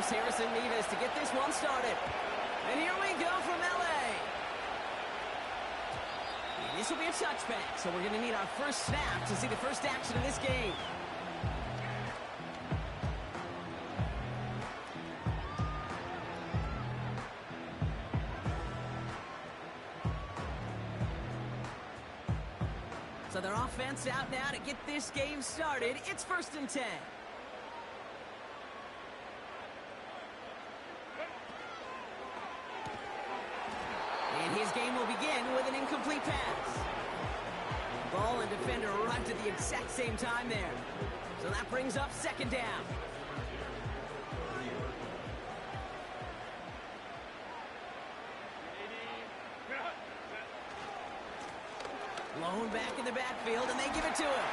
Here's Harrison Mevis to get this one started. And here we go from L.A. And this will be a touchback, so we're going to need our first snap to see the first action of this game. So their offense out now to get this game started. It's 1st and 10. And his game will begin with an incomplete pass. Ball and defender arrived at the exact same time there. So that brings up 2nd down. Blown back in the backfield, and they give it to him.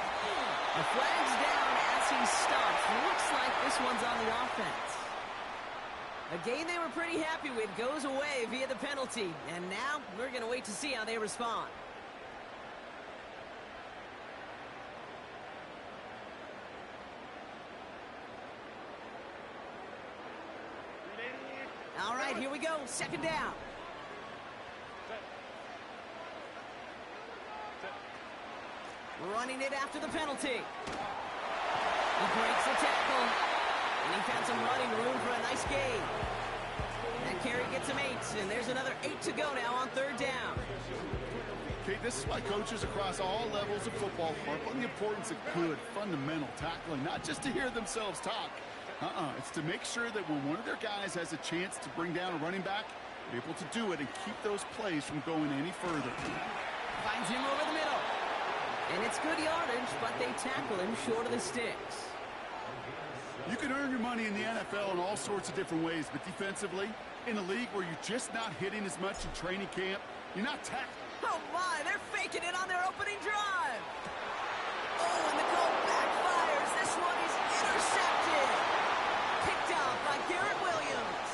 The flag's down as he stops. Looks like this one's on the offense. A game they were pretty happy with goes away via the penalty. And now we're going to wait to see how they respond. All right, here we go. 2nd down. Running it after the penalty. He breaks the tackle. And he found some running room for a nice gain. That carry gets him 8. And there's another 8 to go now on 3rd down. Okay, this is why coaches across all levels of football harp on the importance of good, fundamental tackling, not just to hear themselves talk. It's to make sure that when one of their guys has a chance to bring down a running back, they're able to do it and keep those plays from going any further. Finds him over the middle. And it's good yardage, but they tackle him short of the sticks. You can earn your money in the NFL in all sorts of different ways, but defensively, in a league where you're just not hitting as much in training camp, you're not tackling. Oh my, they're faking it on their opening drive. Oh, and the call backfires. This one is intercepted. Picked off by Garrett Williams.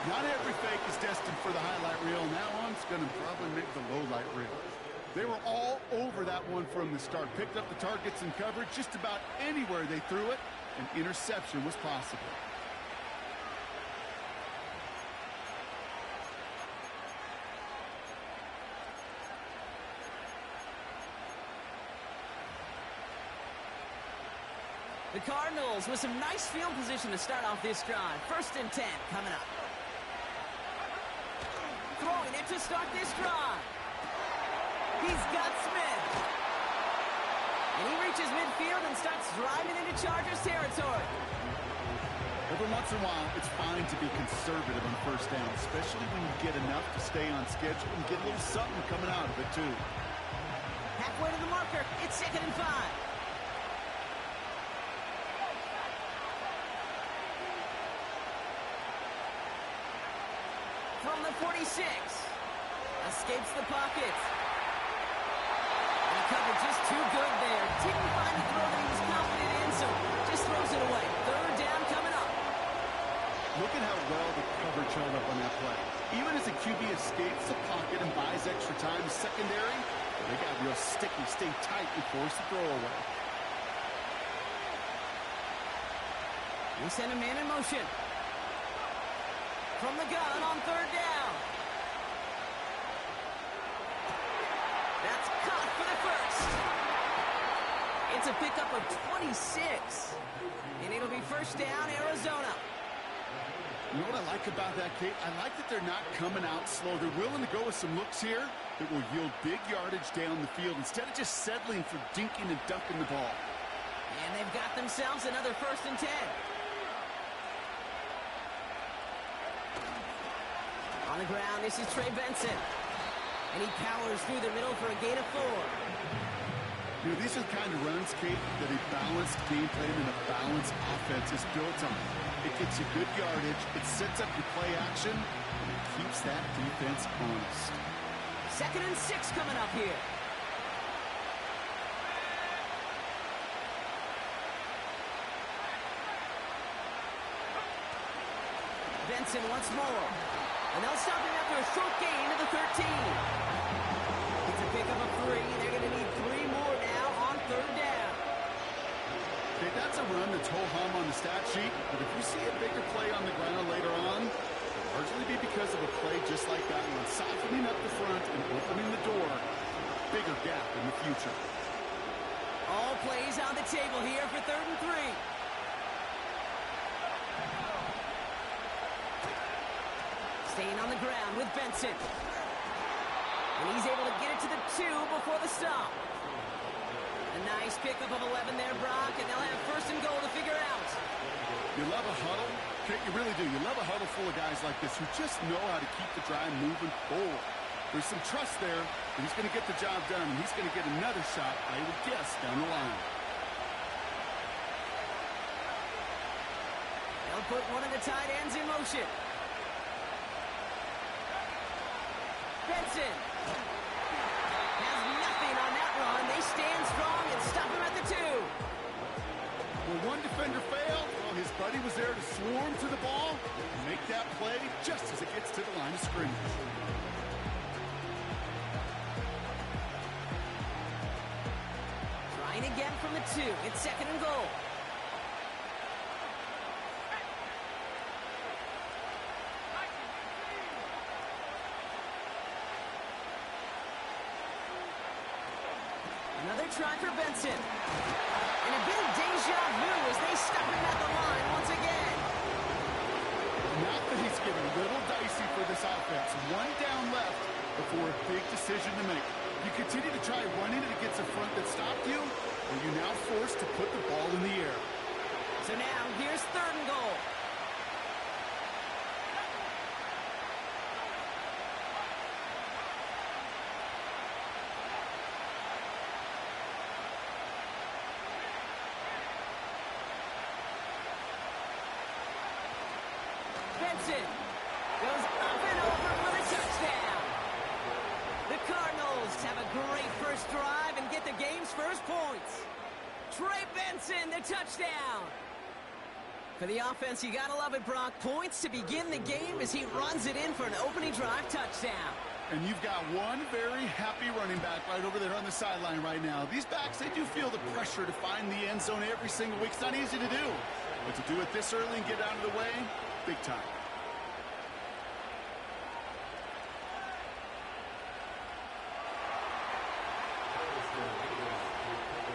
Not every fake is destined for the highlight reel. Now one's going to probably make the low light reel. They were all over that one from the start. Picked up the targets and coverage just about anywhere they threw it. An interception was possible. The Cardinals with some nice field position to start off this drive. 1st and 10 coming up. Throwing it to start this drive. He's got Smith. And he reaches midfield and starts driving into Chargers territory. Every once in a while, it's fine to be conservative on 1st down, especially when you get enough to stay on schedule and get a little something coming out of it, too. Halfway to the marker. It's 2nd and 5. From the 46. Escapes the pocket. And the cover just too good there. Didn't find the throw that he was confident in, so just throws it away. 3rd down coming up. Look at how well the coverage held up on that play. Even as the QB escapes the pocket and buys extra time, secondary, they got real sticky, stay tight, and force the throw away. We send a man in motion. From the gun on 3rd down. That's caught for the 1st. It's a pickup of 26. And it'll be 1st down, Arizona. You know what I like about that, Kate? I like that they're not coming out slow. They're willing to go with some looks here that will yield big yardage down the field instead of just settling for dinking and dunking the ball. And they've got themselves another 1st and 10. On the ground, this is Trey Benson. And he powers through the middle for a gain of 4. You know, these are the kind of runs, Kate, that a balanced game plan and a balanced offense is built on. It gets you good yardage, it sets up your play action, and it keeps that defense honest. 2nd and 6 coming up here. Benson once more. And they'll stop him after a short gain to the 13. It's a pickup of 3. They're going to need 3 more now on 3rd down. Okay, that's a run that's ho-hum on the stat sheet, but if you see a bigger play on the ground later on, it'll largely be because of a play just like that one, softening up the front and opening the door. Bigger gap in the future. All plays on the table here for 3rd and 3. Staying on the ground with Benson. And he's able to get it to the 2 before the stop. A nice pickup of 11 there, Brock, and they'll have 1st and goal to figure out. You love a huddle. Okay, you really do. You love a huddle full of guys like this who just know how to keep the drive moving forward. There's some trust there, but he's going to get the job done, and he's going to get another shot, I would guess, down the line. They'll put one of the tight ends in motion. Benson has nothing on that run. They stand strong and stop him at the 2. Well, one defender failed. Well, his buddy was there to swarm to the ball and make that play just as it gets to the line of scrimmage. Trying again from the 2. It's 2nd and goal. Another try for Benson. And a bit of deja vu as they stop him at the line once again. Not that he's getting a little dicey for this offense. One down left before a big decision to make. You continue to try running it against a front that stopped you, or you're now forced to put the ball in the air. So now here's 3rd and goal. Benson goes up and over for the touchdown. The Cardinals have a great first drive and get the game's first points. Trey Benson, the touchdown. For the offense, you gotta love it, Brock. Points to begin the game as he runs it in for an opening drive touchdown. And you've got one very happy running back right over there on the sideline right now. These backs, they do feel the pressure to find the end zone every single week. It's not easy to do. But to do it this early and get out of the way, big time.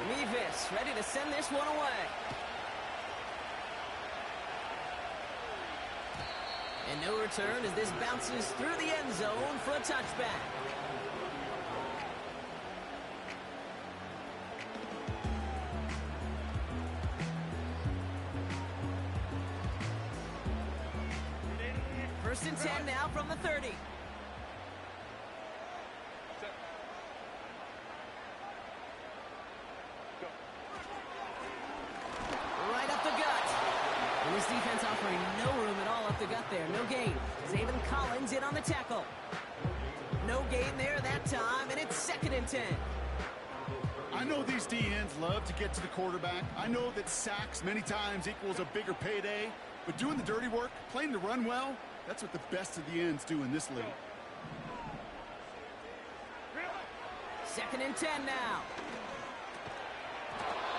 Mevis ready to send this one away. And no return as this bounces through the end zone for a touchback. First and 10 now from the 30. Right up the gut. And this defense offering no room at all up the gut there. No gain. Zaven Collins in on the tackle. No gain there that time, and it's 2nd and 10. I know these D-ends love to get to the quarterback. I know that sacks many times equals a bigger payday. But doing the dirty work, playing the run well, that's what the best of the ends do in this league. 2nd and 10 now.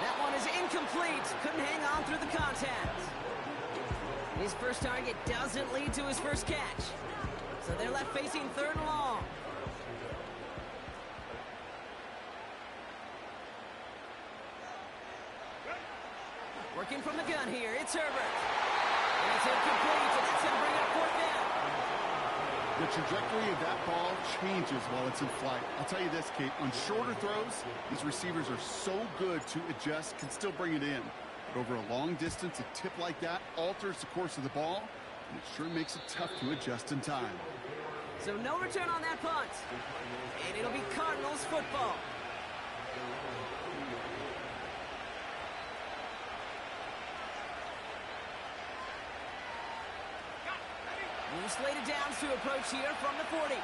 That one is incomplete. Couldn't hang on through the contact. His first target doesn't lead to his first catch. So they're left facing 3rd and long. Working from the gun here, it's Herbert. And it's incomplete, so that's going to bring up 4th down. The trajectory of that ball changes while it's in flight. I'll tell you this, Kate, on shorter throws, these receivers are so good to adjust, can still bring it in. But over a long distance, a tip like that alters the course of the ball, and it sure makes it tough to adjust in time. So no return on that punt. And it'll be Cardinals football. New slated downs to approach here from the 40.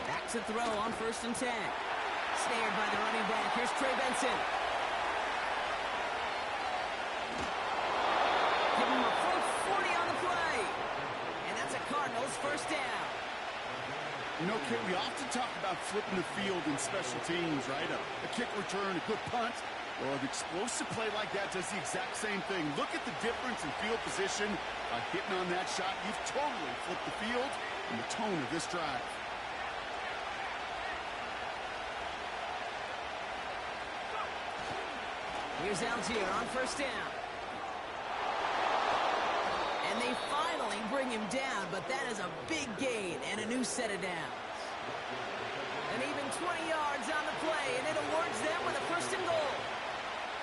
Back to throw on 1st and 10. Snared by the running back. Here's Trey Benson. Give him a full 40 on the play. And that's a Cardinals 1st down. You know, Kate, we often talk about flipping the field in special teams, right? A kick return, a good punt. Well, an explosive play like that does the exact same thing. Look at the difference in field position. By hitting on that shot, you've totally flipped the field and the tone of this drive. Here's Algier on first down. And they finally bring him down, but that is a big gain and a new set of downs. And even 20 yards on the play, and it awards them with a first and goal.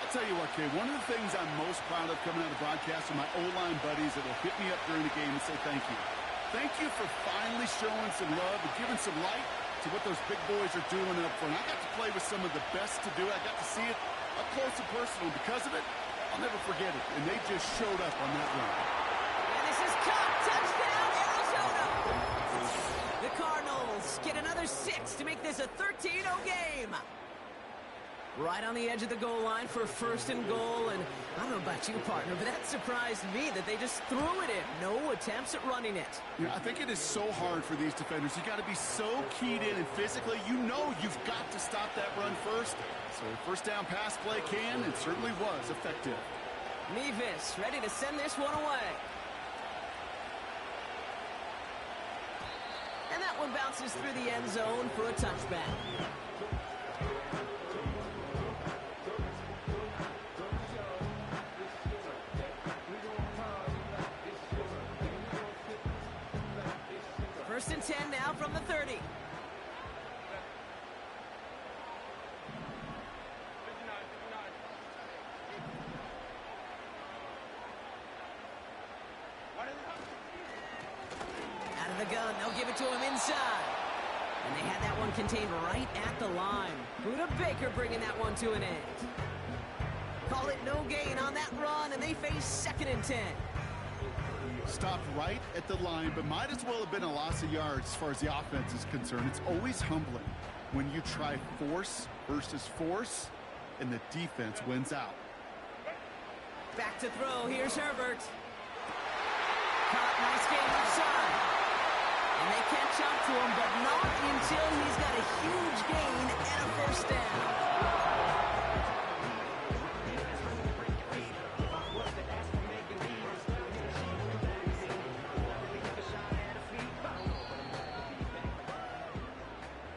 I'll tell you what, Kay, one of the things I'm most proud of coming out of the broadcast are my O-line buddies that will hit me up during the game and say thank you. Thank you for finally showing some love and giving some light to what those big boys are doing up front. I got to play with some of the best to do it. I got to see it up close and personal. Because of it, I'll never forget it. And they just showed up on that run. And this is caught. Touchdown, Arizona! The Cardinals get another 6 to make this a 13-0 game. Right on the edge of the goal line for first and goal. And I don't know about you, partner, but that surprised me that they just threw it in. No attempts at running it. Yeah, I think it is so hard for these defenders. You got to be so keyed in and physically. You know you've got to stop that run first. So first down pass play can and certainly was effective. Mevis ready to send this one away. And that one bounces through the end zone for a touchback. First and 10 now from the 30. Out of the gun, they'll give it to him inside. And they had that one contained right at the line. Buda Baker bringing that one to an end. Call it no gain on that run, and they face second and 10. Stopped right at the line, but might as well have been a loss of yards as far as the offense is concerned. It's always humbling when you try force versus force, and the defense wins out. Back to throw. Here's Herbert. Caught, nice game outside. And they catch up to him, but not until he's got a huge gain and a first down.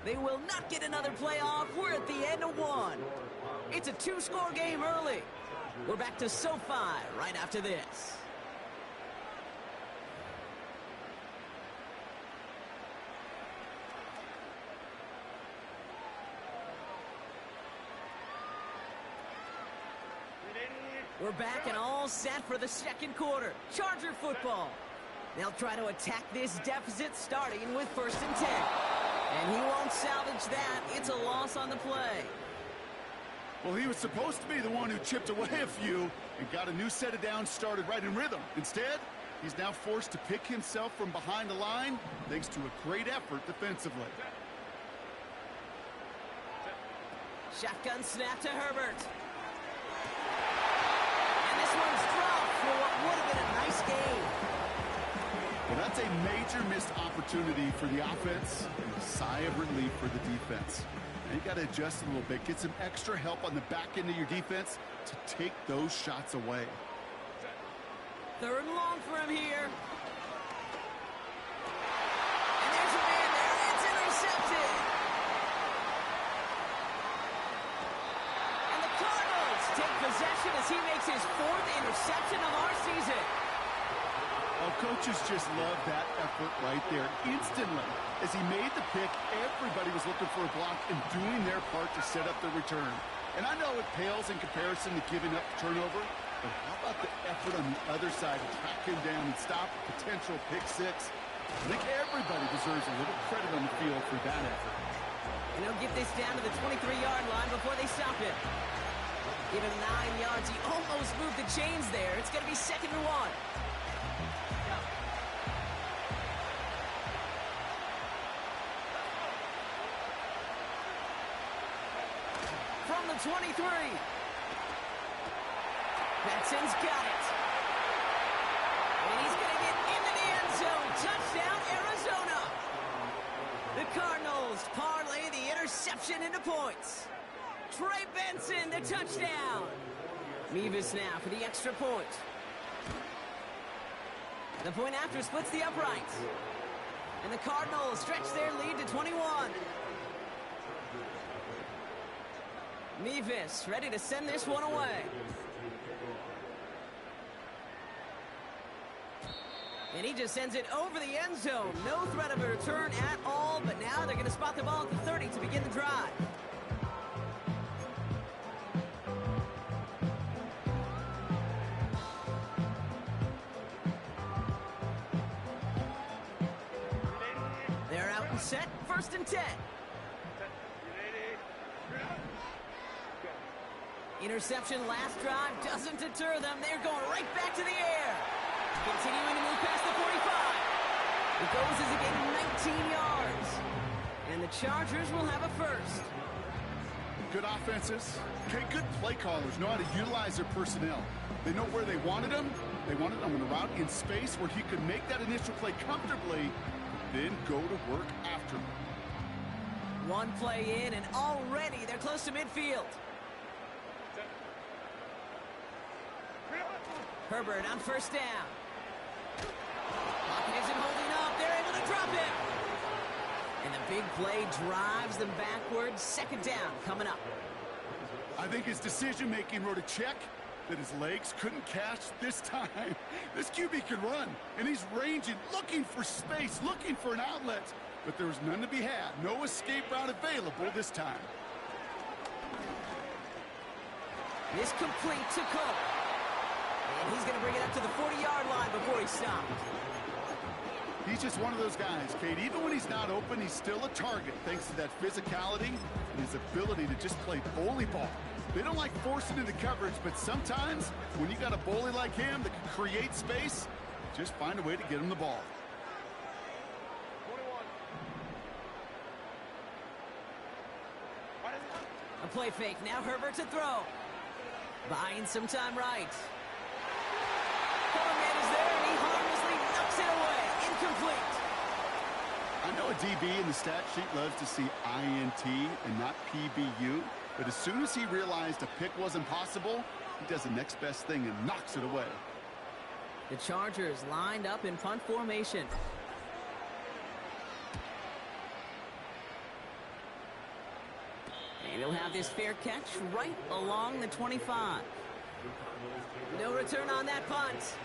They will not get another playoff. We're at the end of one. It's a two-score game early. We're back to SoFi right after this. We're back and all set for the second quarter. Charger football. They'll try to attack this deficit starting with first and 10. And he won't salvage that. It's a loss on the play. Well, he was supposed to be the one who chipped away a few and got a new set of downs started right in rhythm. Instead, he's now forced to pick himself from behind the line thanks to a great effort defensively. Shotgun snap to Herbert. And this one's dropped for what would have been a nice game. Well, that's a major missed opportunity for the offense and a sigh of relief for the defense. Now you got to adjust a little bit, get some extra help on the back end of your defense to take those shots away. Third and long for him here. And there's a man there. It's intercepted. And the Cardinals take possession as he makes his fourth interception of our season. Oh, coaches just love that effort right there. Instantly, as he made the pick, everybody was looking for a block and doing their part to set up the return. And I know it pales in comparison to giving up the turnover, but how about the effort on the other side to track him down and stop a potential pick six? I think everybody deserves a little credit on the field for that effort. And he'll get this down to the 23-yard line before they stop him. Give him 9 yards. He almost moved the chains there. It's going to be second and 1. From the 23. Benson's got it. And he's going to get into the end zone. Touchdown, Arizona. The Cardinals parlay the interception into points. Trey Benson, the touchdown. Mevis now for the extra point. The point after splits the uprights. And the Cardinals stretch their lead to 21. Mevis ready to send this one away. And he just sends it over the end zone. No threat of a return at all, but now they're going to spot the ball at the 30 to begin the drive. They're out and set, 1st and 10. Interception last drive doesn't deter them. They're going right back to the air. Continuing to move past the 45. It goes as a gain of 19 yards. And the Chargers will have a first. Good offenses. Okay, good play callers know how to utilize their personnel. They know where they wanted them. They wanted them on a route in space where he could make that initial play comfortably, then go to work after. One play in, and already they're close to midfield. Herbert on 1st down. Pocket isn't holding up. They're able to drop him. And the big play drives them backwards. 2nd down coming up. I think his decision-making wrote a check that his legs couldn't catch this time. This QB can run, and he's ranging, looking for space, looking for an outlet. But there was none to be had. No escape route available this time. This complete to Cook. And he's going to bring it up to the 40-yard line before he stopped. He's just one of those guys, Kate. Even when he's not open, he's still a target thanks to that physicality and his ability to just play bully ball. They don't like forcing into coverage, but sometimes when you got a bully like him that can create space, just find a way to get him the ball. A play fake. Now Herbert to throw. Buying some time right. Coleman is there, and he harmlessly knocks it away. Incomplete. I know a DB in the stat sheet loves to see INT and not PBU, but as soon as he realized a pick wasn't possible, he does the next best thing and knocks it away. The Chargers lined up in punt formation. And he'll have this fair catch right along the 25. No return on that punt.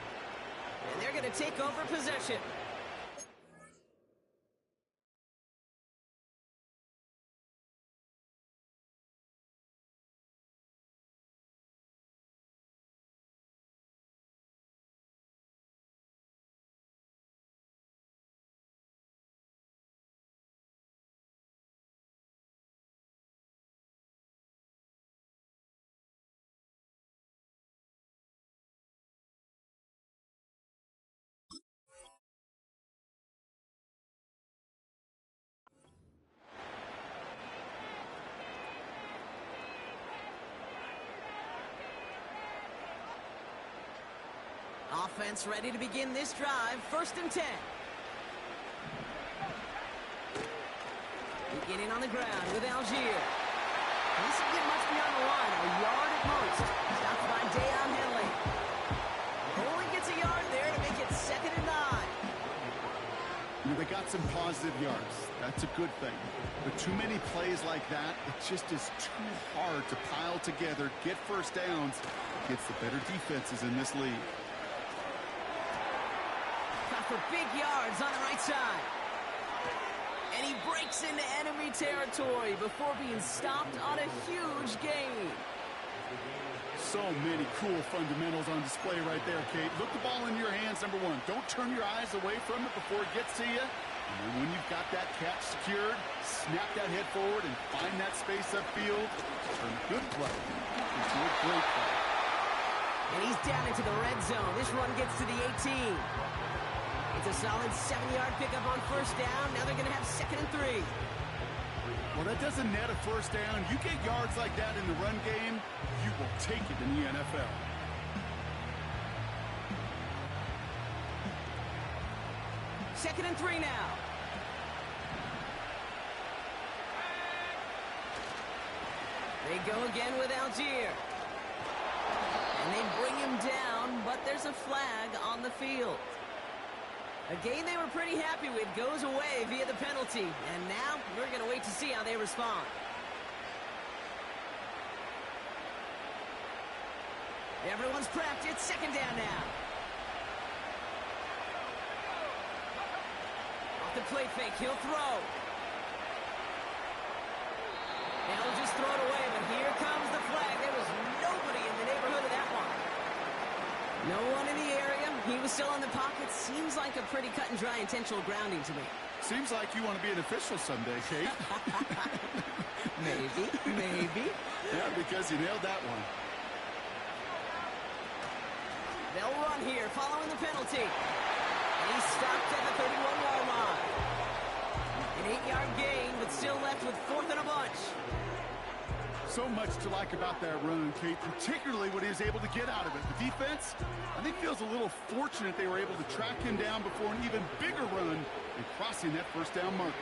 And they're going to take over possession. Offense ready to begin this drive. 1st and 10. Beginning on the ground with Algier. He doesn't get much beyond the line. A yard at most. Stopped by Deion Henley. Only gets a yard there to make it 2nd and 9. You know, they got some positive yards. That's a good thing. But too many plays like that, it just is too hard to pile together, get first downs against the better defenses in this league. For big yards on the right side. And he breaks into enemy territory before being stopped on a huge gain. So many cool fundamentals on display right there, Kate. Look the ball in your hands, number one. Don't turn your eyes away from it before it gets to you. And then when you've got that catch secured, snap that head forward and find that space upfield. Turn a good play into a great play. And he's down into the red zone. This run gets to the 18. It's a solid 7-yard pickup on 1st down. Now they're going to have 2nd and 3. Well, that doesn't net a first down. You get yards like that in the run game, you will take it in the NFL. Second and 3 now. They go again with Algier. And they bring him down, but there's a flag on the field. A game they were pretty happy with goes away via the penalty. And now we're going to wait to see how they respond. Everyone's prepped. It's second down now. Off the play fake, he'll throw. They'll just throw it away, but here comes the flag. There was nobody in the neighborhood of that one. No one in the area. He was still in the pocket. Seems like a pretty cut and dry intentional grounding to me. Seems like you want to be an official someday, Kate. Maybe. Yeah, because you nailed that one. They'll run here following the penalty. And he's stopped at the 31-yard line. An 8-yard gain, but still left with 4th and a bunch. So much to like about that run, Kate, particularly what he was able to get out of it. The defense, I think, feels a little fortunate they were able to track him down before an even bigger run and crossing that first down marker.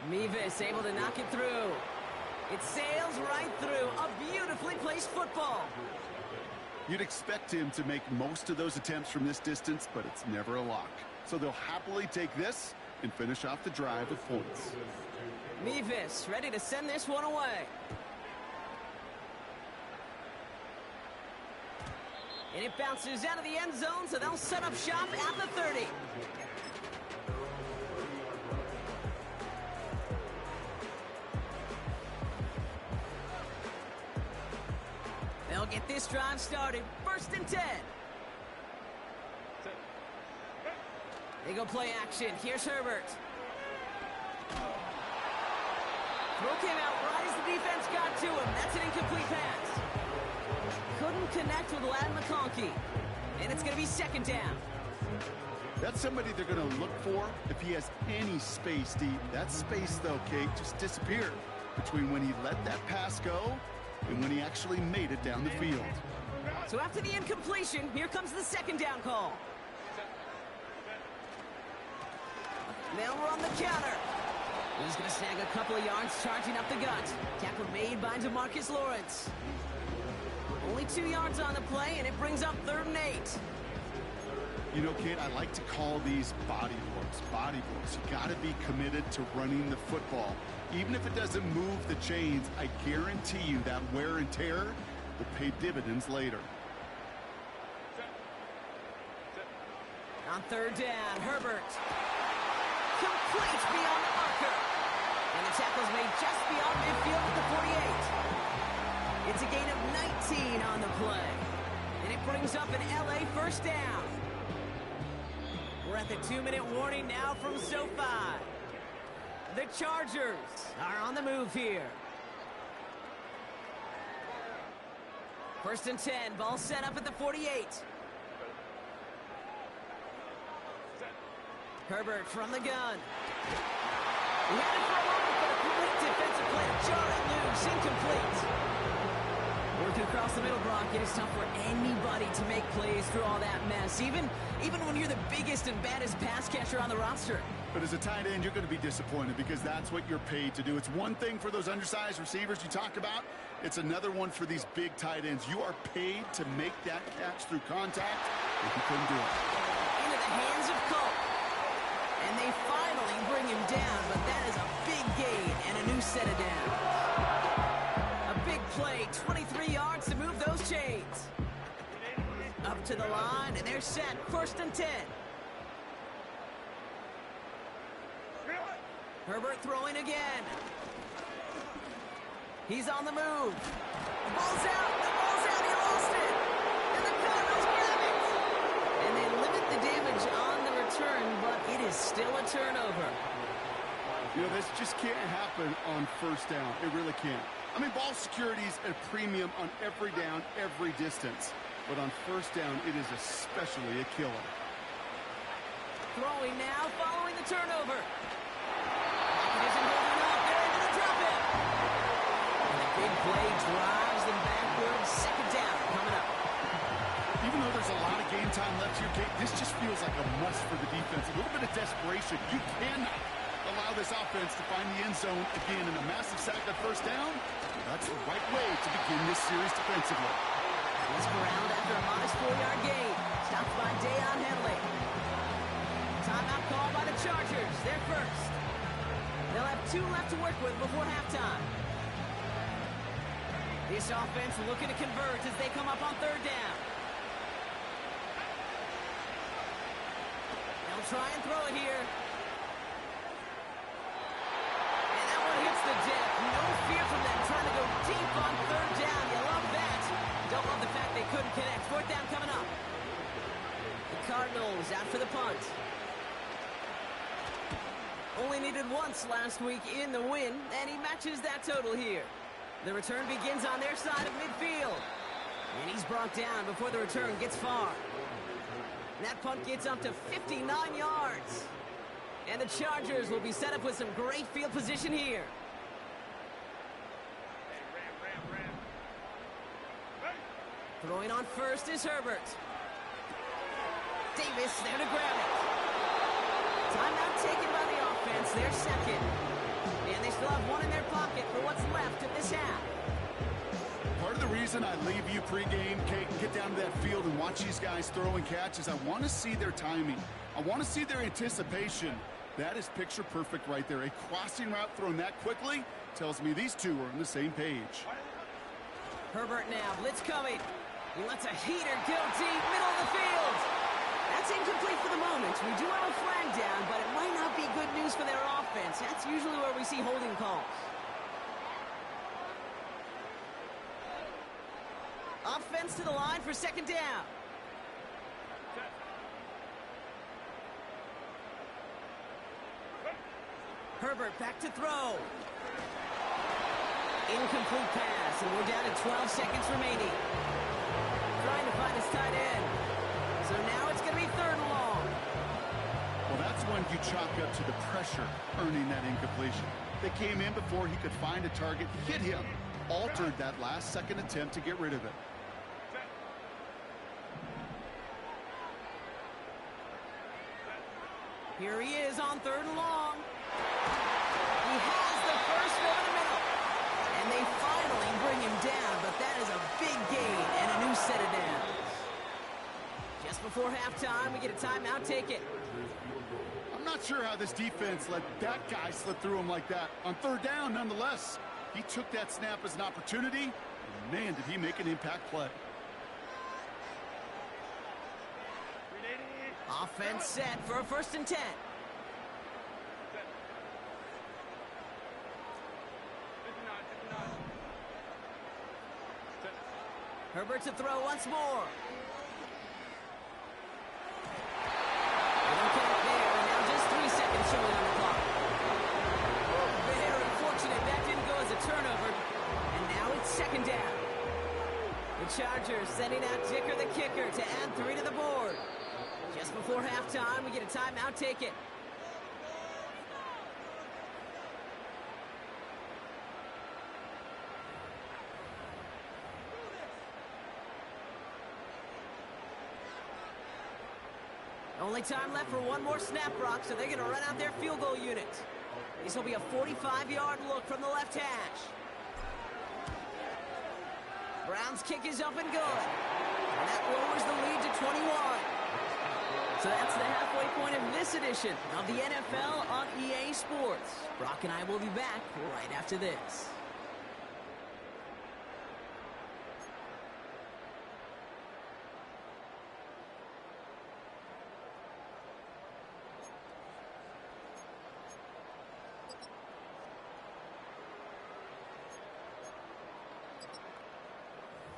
Mevis able to knock it through. It sails right through. A beautifully placed football. You'd expect him to make most of those attempts from this distance, but it's never a lock. So they'll happily take this and finish off the drive with points. Mevis ready to send this one away. And it bounces out of the end zone, so they'll set up shop at the 30. They'll get this drive started. 1st and 10. They go play action. Here's Herbert. Throw came out right as the defense got to him. That's an incomplete pass. Couldn't connect with Ladd McConkey. And it's going to be 2nd down. That's somebody they're going to look for if he has any space deep. That space, though, Kate, just disappeared between when he let that pass go and when he actually made it down the field. So after the incompletion, here comes the 2nd down call. They'll run the counter. He's going to snag a couple of yards charging up the gut. Tackle made by DeMarcus Lawrence. Only 2 yards on the play, and it brings up 3rd and 8. You know, Kate, I like to call these body blows. Body blows. You got to be committed to running the football. Even if it doesn't move the chains, I guarantee you that wear and tear will pay dividends later. On 3rd down, Herbert. Complete beyond the marker. And the tackle's made just beyond midfield at the 48. It's a gain of 19 on the play. And it brings up an LA 1st down. We're at the 2-minute warning now from SoFi. The Chargers are on the move here. 1st and 10, ball set up at the 48. Herbert from the gun. He had it for a moment, but a great defensive play. Jarrett loose, incomplete. Working across the middle, Brock, it is tough for anybody to make plays through all that mess, even when you're the biggest and baddest pass catcher on the roster. But as a tight end, you're going to be disappointed because that's what you're paid to do. It's one thing for those undersized receivers you talk about. It's another one for these big tight ends. You are paid to make that catch through contact if you couldn't do it. Into the hands of Colt. And they finally bring him down, but that is a big gain and a new set of downs. A big play, 23 yards to move those chains. Up to the line, and they're set. 1st and 10. Herbert throwing again. He's on the move. The ball's out. The ball's out. He lost it. And the Cardinals grab it. And they limit the damage on the return, but it is still a turnover. You know, this just can't happen on 1st down. It really can't. I mean, ball security is a premium on every down, every distance. But on 1st down, it is especially a killer. Throwing now, following the turnover. It isn't holding up. They're able to drop it. And the big play drives them backwards. 2nd down coming up. Even though there's a lot of game time left here, Kate, this just feels like a must for the defense. A little bit of desperation. You cannot allow this offense to find the end zone again in a massive sack at first down. That's the right way to begin this series defensively. He's corralled after a modest 4-yard gain. Stopped by Deion Henley. Timeout called by the Chargers. They're first. They'll have 2 left to work with before halftime. This offense looking to convert as they come up on 3rd down. They'll try and throw it here. And that one hits the deck. No fear from them trying to go deep on 3rd down. You love that. Don't love the fact they couldn't connect. 4th down coming up. The Cardinals out for the punt. Only needed once last week in the win, and he matches that total here. The return begins on their side of midfield. And he's brought down before the return gets far. And that punt gets up to 59 yards. And the Chargers will be set up with some great field position here. Throwing on first is Herbert. Davis there to grab it. Timeout taken by the offense. They're second. And they still have one in their pocket for what's left of this half. Part of the reason I leave you pregame, Kate, and get down to that field and watch these guys throw and catch is I want to see their timing. I want to see their anticipation. That is picture perfect right there. A crossing route thrown that quickly tells me these two are on the same page. Herbert now, blitz coming. He lets a heater go deep, middle of the field. That's incomplete for the moment. We do have a flag down, but it might not be good news for their offense. That's usually where we see holding calls. Offense to the line for 2nd down. Herbert back to throw. Incomplete pass, and we're down to 12 seconds remaining. Trying to find his tight end. So now it's going to be 3rd and long. Well, that's when you chalk up to the pressure earning that incompletion. They came in before he could find a target, hit him, altered that last-second attempt to get rid of it. Here he is on 3rd and long. He has the first over the middle. And they finally bring him down, but that is a big gain and a new set of downs. Just before halftime, we get a timeout taken. I'm not sure how this defense let that guy slip through him like that. On 3rd down, nonetheless, he took that snap as an opportunity. And man, did he make an impact play. Offense set for a 1st and 10. Herbert to throw once more. They don't connect there, and now just 3 seconds showing on the clock. Very unfortunate. That didn't go as a turnover. And now it's 2nd down. The Chargers sending out Dicker the kicker to add 3 to the board. Just before halftime, we get a timeout taken. Only time left for one more snap, Brock, so they're going to run out their field goal unit. This will be a 45-yard look from the left hash. Browns kick is up and good. And that lowers the lead to 21. So that's the halfway point of this edition of the NFL on EA Sports. Brock and I will be back right after this.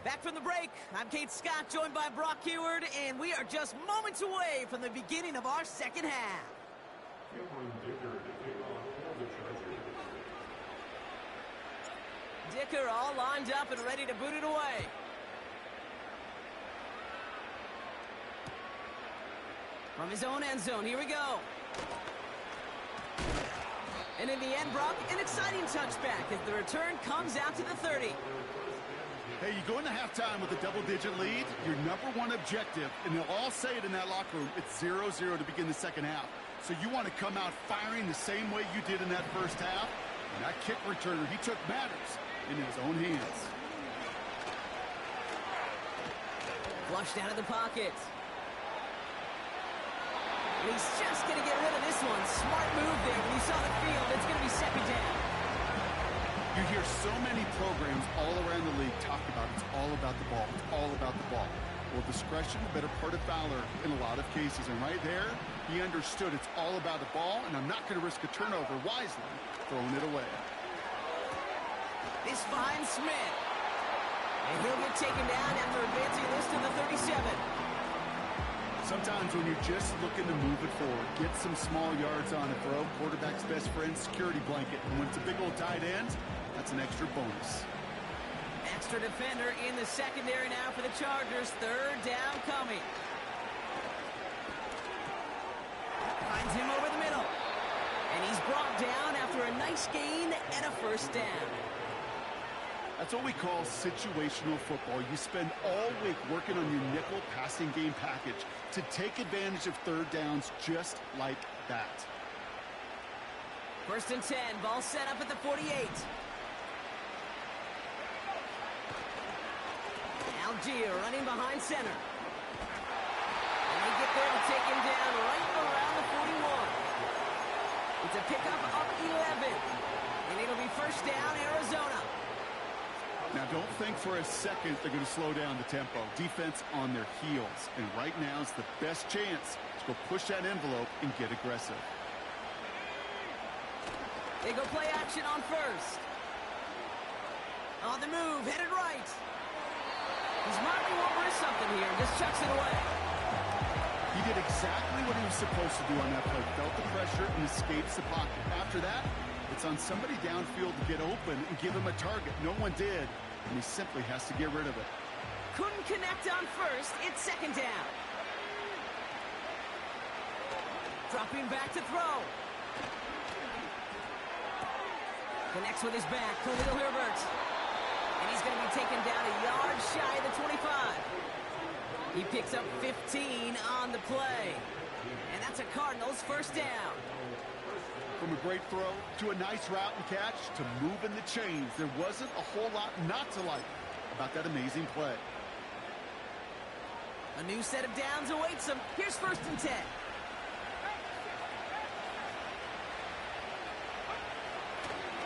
Back from the break, I'm Kate Scott, joined by Brock Heward, and we are just moments away from the beginning of our 2nd half. Dicker all lined up and ready to boot it away. From his own end zone, here we go. And in the end, Brock, an exciting touchback as the return comes out to the 30. Hey, you go into halftime with a double-digit lead, your #1 objective, and they'll all say it in that locker room, it's 0-0 to begin the 2nd half. So you want to come out firing the same way you did in that first half? And that kick returner, he took matters into his own hands. Flushed out of the pocket. And he's just going to get rid of this one. Smart move there. When you saw the field, it's going to be second down. You hear so many programs all around the league talk about it's all about the ball. It's all about the ball. Well, discretion, the better part of valor in a lot of cases. And right there, he understood it's all about the ball, and I'm not going to risk a turnover wisely, throwing it away. This finds Smith. And he'll get taken down after advancing this to the 37. Sometimes when you're just looking to move it forward, get some small yards on a throw, quarterback's best friend, security blanket. And when it's a big old tight end, that's an extra bonus. Extra defender in the secondary now for the Chargers. Third down coming. Finds him over the middle. And he's brought down after a nice gain and a first down. That's what we call situational football. You spend all week working on your nickel passing game package to take advantage of third downs just like that. First and 10. Ball set up at the 48. Algier running behind center. And they get there to take him down right around the 41. It's a pickup of 11. And it'll be first down, Arizona. Now, don't think for a second they're going to slow down the tempo. Defense on their heels. And right now is the best chance to go push that envelope and get aggressive. They go play action on first. On the move, headed right. He's marking over his something here and just chucks it away. He did exactly what he was supposed to do on that play. Felt the pressure and escapes the pocket. After that, it's on somebody downfield to get open and give him a target. No one did, and he simply has to get rid of it. Couldn't connect on first. It's second down. Dropping back to throw. Connects with his back. Khalil Herbert. And he's going to be taken down a yard shy of the 25. He picks up 15 on the play. And that's a Cardinals first down. From a great throw to a nice route and catch to moving the chains, there wasn't a whole lot not to like about that amazing play. A new set of downs awaits him. Here's first and 10.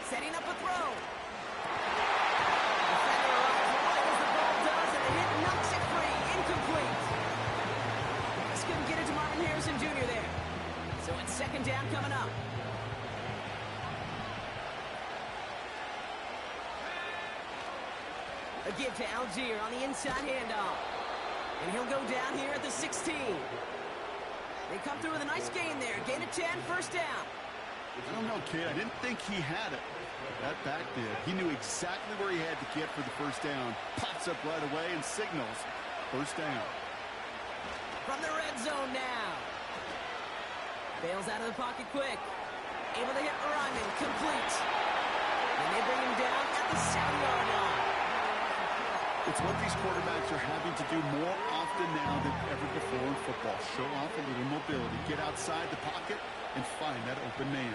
Setting up a throw. Defender arrives right as the ball does, and the hit knocks it free. Incomplete. Just couldn't get it to Marvin Harrison Jr. there. So it's second down coming up. A give to Algier on the inside handoff. And he'll go down here at the 16. They come through with a nice gain there. Gain of 10, first down. I don't know, kid. I didn't think he had it. That back did. He knew exactly where he had to get for the first down. Pops up right away and signals first down. From the red zone now. Bails out of the pocket quick. Able to hit Ryman. Complete. And they bring him down at the 7-yard line. It's what these quarterbacks are having to do more often now than ever before in football. Show off a little mobility. Get outside the pocket and find that open man.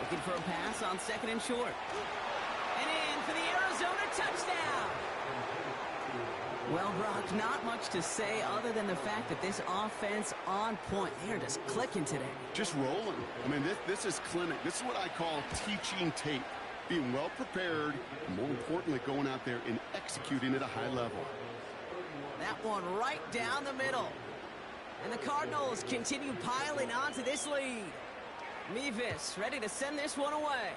Looking for a pass on second and short. And in for the Arizona touchdown. Well, Brock, not much to say other than the fact that this offense on point. They are just clicking today. Just rolling. I mean, this is clinic. This is what I call teaching tape. Being well prepared, and more importantly, going out there and executing at a high level. That one right down the middle. And the Cardinals continue piling on to this lead. Mevis ready to send this one away.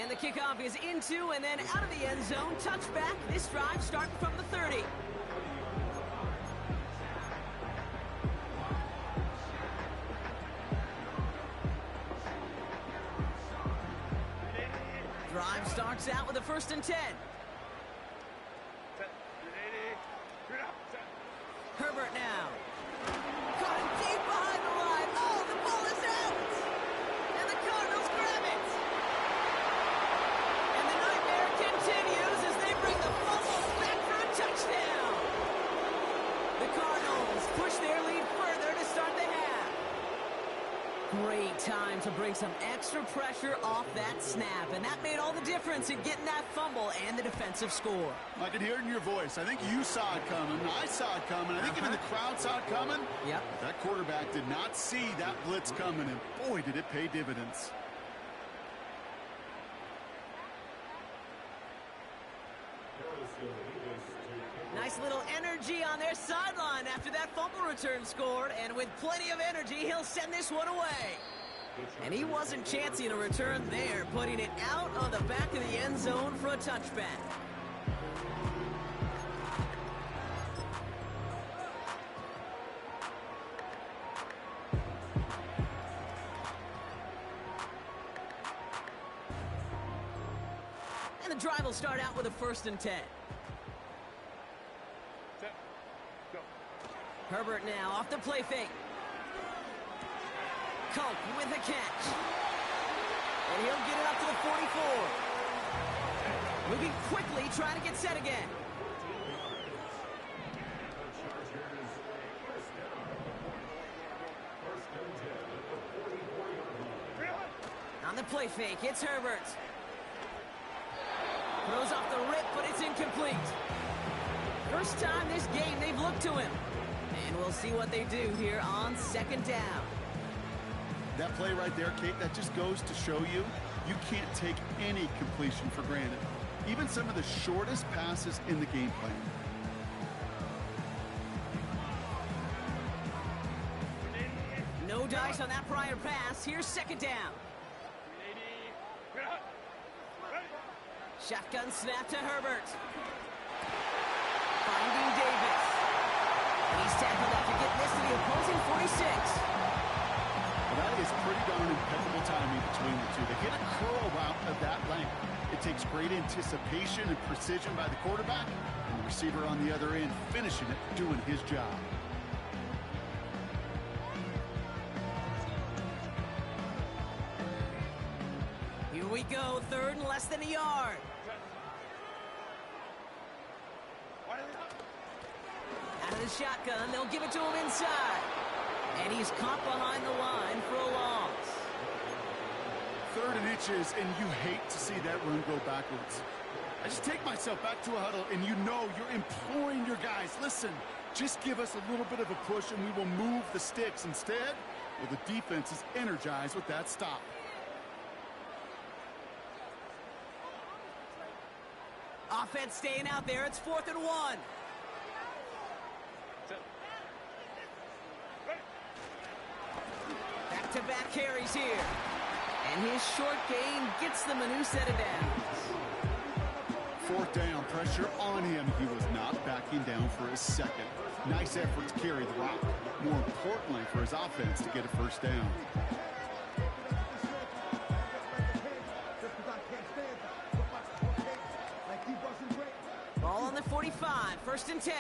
And the kickoff is into and then out of the end zone. Touchback. This drive starting from the 30. Drive starts out with a first and 10. Herbert now. Caught him deep behind the line. Oh, the ball is out. And the Cardinals grab it. And the nightmare continues as they bring the fumble Great time to bring some extra pressure off that snap, and that made all the difference in getting that fumble and the defensive score. I can hear it in your voice. I think you saw it coming. I saw it coming. I think even the crowd saw it coming. Yep. That quarterback did not see that blitz coming, and boy, did it pay dividends. Nice little energy on their sideline after that fumble return scored, and with plenty of energy, he'll send this one away. And he wasn't chancing a return there, putting it out on the back of the end zone for a touchback. And the drive will start out with a 1st and 10. Herbert now off the play fake. Cope with a catch. And he'll get it up to the 44. Moving quickly, trying to get set again. On the play fake, it's Herbert. Throws off the rip, but it's incomplete. First time this game they've looked to him. And we'll see what they do here on 2nd down. That play right there, Kate, that just goes to show you, you can't take any completion for granted. Even some of the shortest passes in the game plan. No dice on that prior pass. Here's 2nd down. Shotgun snap to Herbert. Finding Davis. And he's tackled after getting this to the opposing 46. Well, that is pretty darn impeccable timing between the two. They hit a curl route of that length. It takes great anticipation and precision by the quarterback, and the receiver on the other end finishing it, doing his job. Here we go, 3rd and less than a yard. Out of the shotgun, they'll give it to him inside. And he's caught behind the line for a loss. 3rd and inches, and you hate to see that run go backwards. I just take myself back to a huddle, and you know you're imploring your guys, listen, just give us a little bit of a push, and we will move the sticks. Instead, well, the defense is energized with that stop. Offense staying out there. It's 4th and 1. Back-to-back carries here. And his short gain gets them a new set of downs. 4th down, pressure on him. He was not backing down for a second. Nice effort to carry the rock. More importantly for his offense to get a 1st down. Ball on the 45, 1st and 10.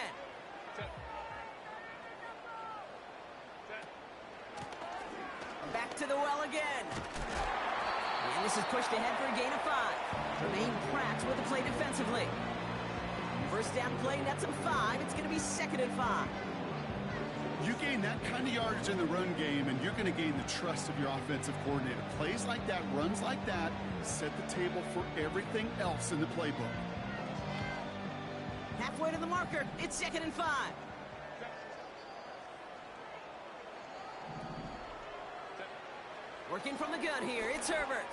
Back to the well again. And this is pushed ahead for a gain of 5. Remain Pratt with the play defensively. 1st down play, nets him 5. It's going to be 2nd and 5. You gain that kind of yardage in the run game, and you're going to gain the trust of your offensive coordinator. Plays like that, runs like that, set the table for everything else in the playbook. Halfway to the marker. It's 2nd and 5. Working from the gun here. It's Herbert.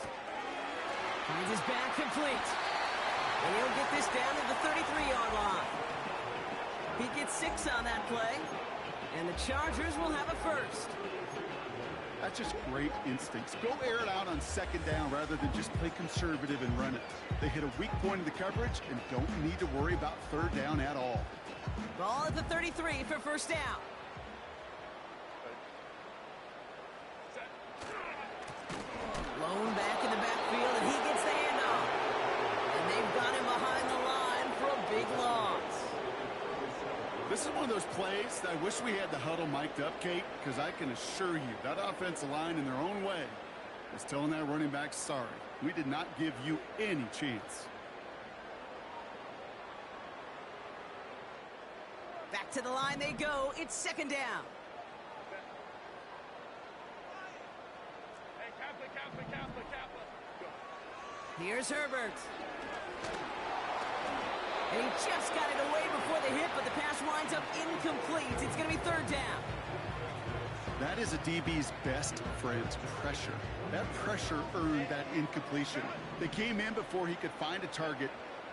Finds his back complete. And he'll get this down to the 33-yard line. He gets 6 on that play. And the Chargers will have a 1st. That's just great instincts. Go air it out on 2nd down rather than just play conservative and run it. They hit a weak point in the coverage and don't need to worry about 3rd down at all. Ball at the 33 for 1st down. Lone back in the backfield, and he gets the handoff. And they've got him behind the line for a big loss. This is one of those plays that I wish we had the huddle mic'd up, Kate, because I can assure you that offensive line in their own way is telling that running back, sorry, we did not give you any chance. Back to the line they go. It's 2nd down. Here's Herbert. And he just got it away before the hit, but the pass winds up incomplete. It's going to be third down. That is a DB's best friend, pressure. That pressure earned that incompletion. They came in before he could find a target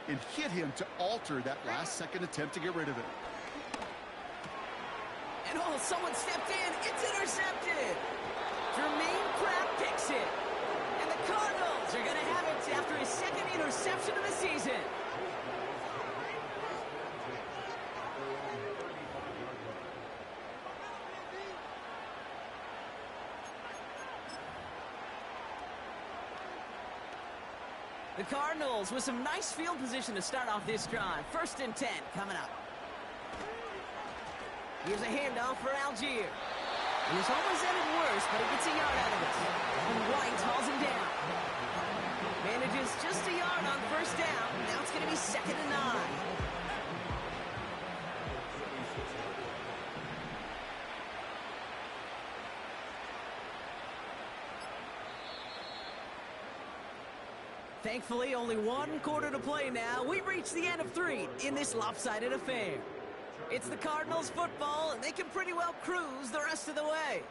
and hit him to alter that last-second attempt to get rid of it. And oh, someone stepped in. It's intercepted. Jermaine Pratt picks it. And the Cardinals are going to have it after his second interception of the season. The Cardinals with some nice field position to start off this drive. 1st and 10 coming up. Here's a handoff for Algier. And this almost ended worse, but he gets a yard out of it. And White hauls him down. Manages just a yard on 1st down. Now it's going to be 2nd and 9. Thankfully, only 1 quarter to play now. We've reached the end of 3 in this lopsided affair. It's the Cardinals football, and they can pretty well cruise the rest of the way.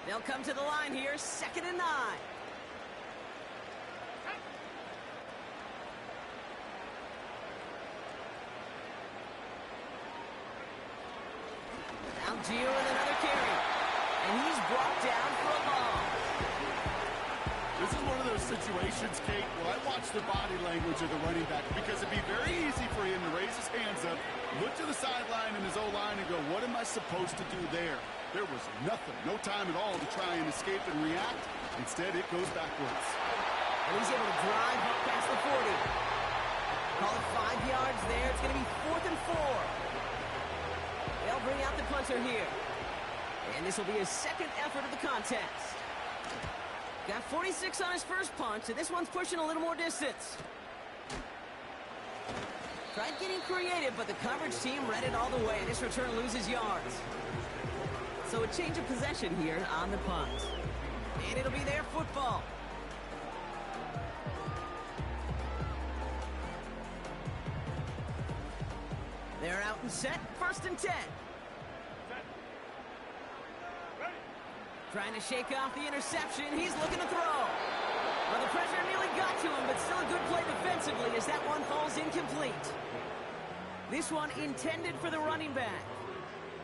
They'll come to the line here, 2nd and 9. Algier with another carry. And he's brought down for a loss. This is one of those situations, Kate, where I watch the body language of the running back because it'd be very easy for him to raise his hands up, look to the sideline in his O-line and go, what am I supposed to do there? There was nothing, no time at all to try and escape and react. Instead, it goes backwards. And he's able to drive up past the 40. Call it 5 yards there. It's going to be 4th and 4. They'll bring out the punter here. And this will be his 2nd effort of the contest. Got 46 on his first punch, and this one's pushing a little more distance. Tried getting creative, but the coverage team read it all the way. This return loses yards. So a change of possession here on the punt. And it'll be their football. They're out and set. 1st and 10. Trying to shake off the interception. He's looking to throw. Well, the pressure nearly got to him, but still a good play defensively as that one falls incomplete. This one intended for the running back.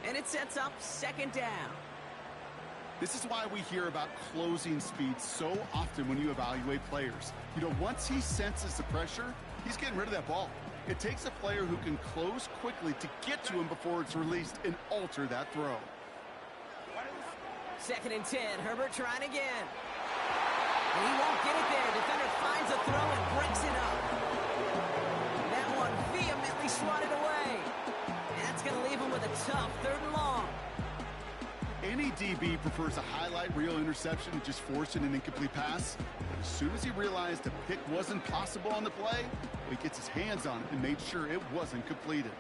And it sets up 2nd down. This is why we hear about closing speed so often when you evaluate players. You know, once he senses the pressure, he's getting rid of that ball. It takes a player who can close quickly to get to him before it's released and alter that throw. 2nd and 10. Herbert trying again. And he won't get it there. Defender finds a throw and breaks it up. That one vehemently swatted away. And that's going to leave him with a tough 3rd and long. Any DB prefers a highlight reel interception to just forcing an incomplete pass. But as soon as he realized a pick wasn't possible on the play, he gets his hands on it and made sure it wasn't completed.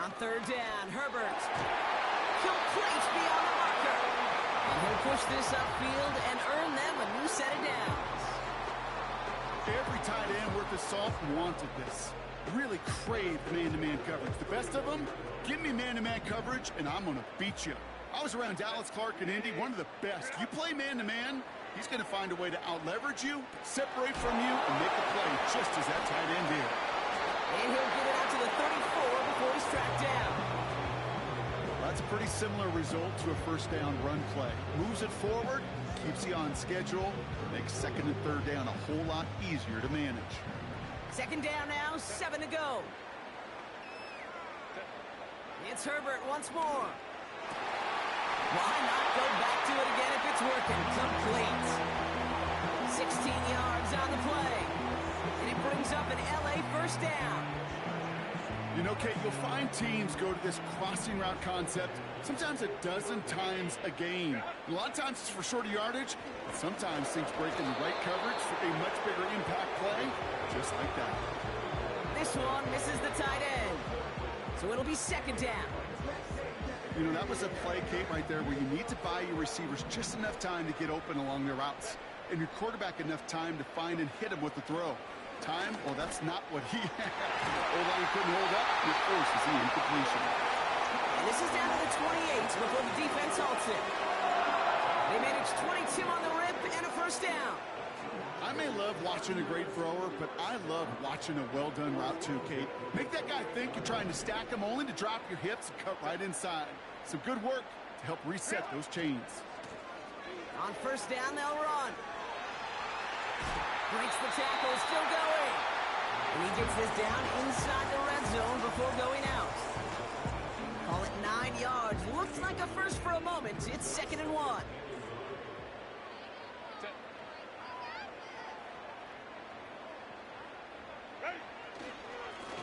On 3rd down, Herbert complete beyond the marker. And he'll push this upfield and earn them a new set of downs. Every tight end worth his salt wanted this. Really craved man-to-man coverage. The best of them, give me man-to-man coverage and I'm going to beat you. I was around Dallas Clark and Indy, one of the best. You play man-to-man, he's going to find a way to out-leverage you, separate from you, and make the play just as that tight end did. And he'll get it out to the 34 before he's tracked down. That's a pretty similar result to a 1st down run play. Moves it forward, keeps you on schedule, makes 2nd and 3rd down a whole lot easier to manage. 2nd down now, 7 to go. It's Herbert once more. Why not go back to it again if it's working? Complete. 16 yards on the play. And it brings up an LA 1st down. You know, Kate, you'll find teams go to this crossing route concept sometimes a dozen times a game. A lot of times it's for shorter yardage, but sometimes things break in the right coverage for a much bigger impact play, just like that. This one misses the tight end. So it'll be second down. You know, that was a play, Kate, right there where you need to buy your receivers just enough time to get open along their routes, and your quarterback enough time to find and hit him with the throw. Time, well, that's not what he had. O-line couldn't hold up, and it forces the incompletion. And this is down to the 28 before the defense halts it. They managed 22 on the rip and a first down. I may love watching a great thrower, but I love watching a well-done route too, Kate. Make that guy think you're trying to stack him only to drop your hips and cut right inside. Some good work to help reset those chains. On first down, they'll run. Breaks the tackle, still going. And he gets this down inside the red zone before going out. Call it 9 yards. Looks like a first for a moment. It's 2nd and 1.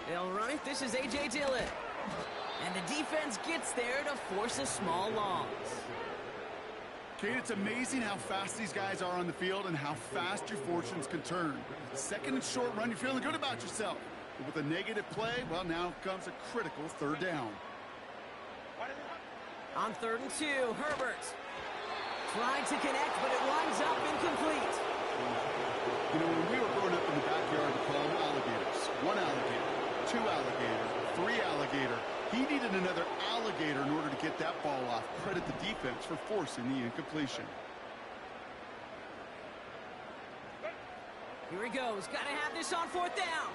They'll run it. This is A.J. Dillon. And the defense gets there to force a small loss. Kate, it's amazing how fast these guys are on the field and how fast your fortunes can turn. Second and short run, you're feeling good about yourself. But with a negative play, well, now comes a critical third down. On 3rd and 2, Herbert. Trying to connect, but it winds up incomplete. You know, when we were growing up in the backyard, we called them alligators. 1 alligator, 2 alligator, 3 alligator. He needed another alligator in order to get that ball off. Credit the defense for forcing the incompletion. Here he goes. Got to have this on 4th down.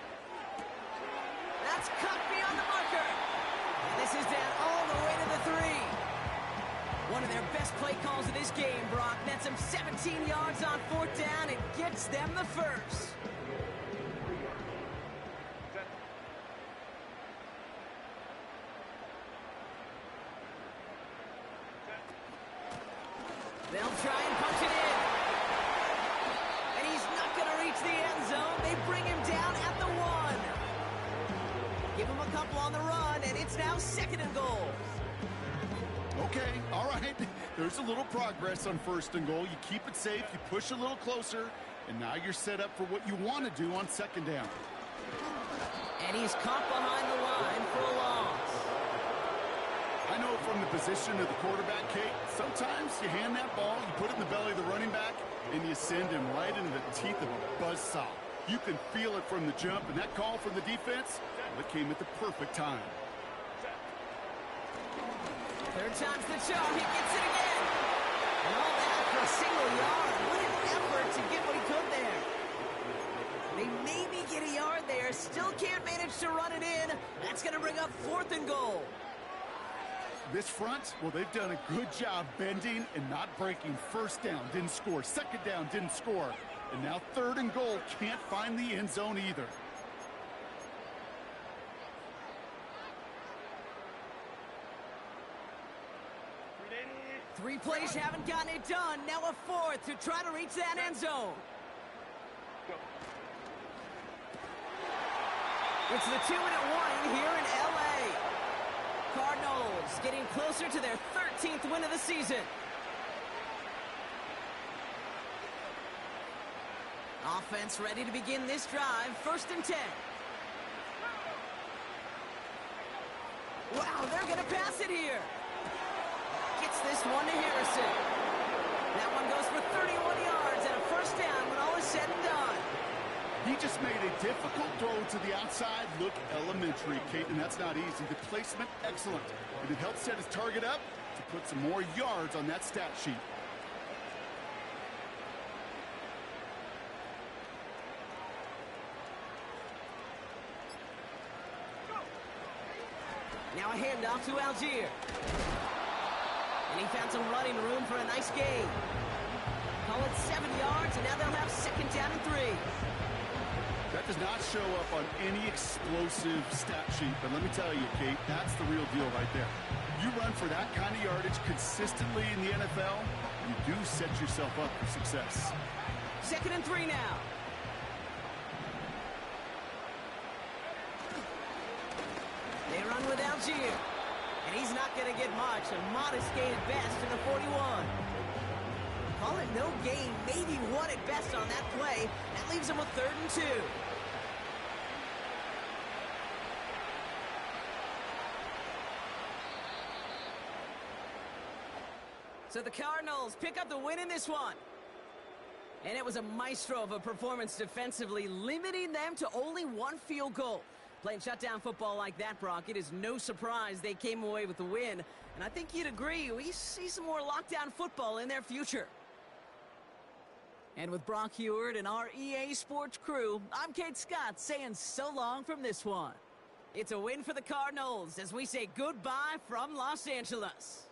That's cut beyond the marker. And this is down all the way to the 3. One of their best play calls of this game, Brock. Nets them 17 yards on 4th down and gets them the first. They'll try and punch it in. And he's not going to reach the end zone. They bring him down at the 1. Give him a couple on the run, and it's now 2nd and goal. Okay, all right. There's a little progress on 1st and goal. You keep it safe, you push a little closer, and now you're set up for what you want to do on 2nd down. And he's caught behind the line for a loss. I know from the position of the quarterback, Kate, sometimes you hand that ball, you put it in the belly of the running back, and you send him right into the teeth of a buzzsaw. You can feel it from the jump, and that call from the defense, well, it came at the perfect time. 3rd time's the charm. He gets it again. And all that for a single yard. What an effort to get what he could there. They maybe get a yard there. Still can't manage to run it in. That's going to bring up 4th and goal. This front, well, they've done a good job bending and not breaking. 1st down, didn't score. 2nd down, didn't score. And now 3rd and goal, can't find the end zone either. Three plays haven't gotten it done. Now a 4th to try to reach that end zone. It's the 2-minute warning here in L.A. Cardinals getting closer to their 13th win of the season. Offense ready to begin this drive. 1st and 10. Wow, they're going to pass it here. Gets this one to Harrison. That one goes for 31 yards and a 1st down when all is said and done. He just made a difficult throw to the outside look elementary, Kate, and that's not easy. The placement, excellent. And it helped set his target up to put some more yards on that stat sheet. Now a handoff to Algier. And he found some running room for a nice gain. Call it 7 yards, and now they'll have 2nd down and 3. That does not show up on any explosive stat sheet, but let me tell you, Kate, that's the real deal right there. You run for that kind of yardage consistently in the NFL, you do set yourself up for success. 2nd and 3 now. Allgeier. And he's not going to get much. A modest gain at best to the 41. Call it no gain, maybe one at best on that play. That leaves him with 3rd and 2. So the Cardinals pick up the win in this one. And it was a maestro of a performance defensively, limiting them to only 1 field goal. Playing shutdown football like that, Brock, it is no surprise they came away with the win. And I think you'd agree, we see some more lockdown football in their future. And with Brock Huard and our EA Sports crew, I'm Kate Scott saying so long from this one. It's a win for the Cardinals as we say goodbye from Los Angeles.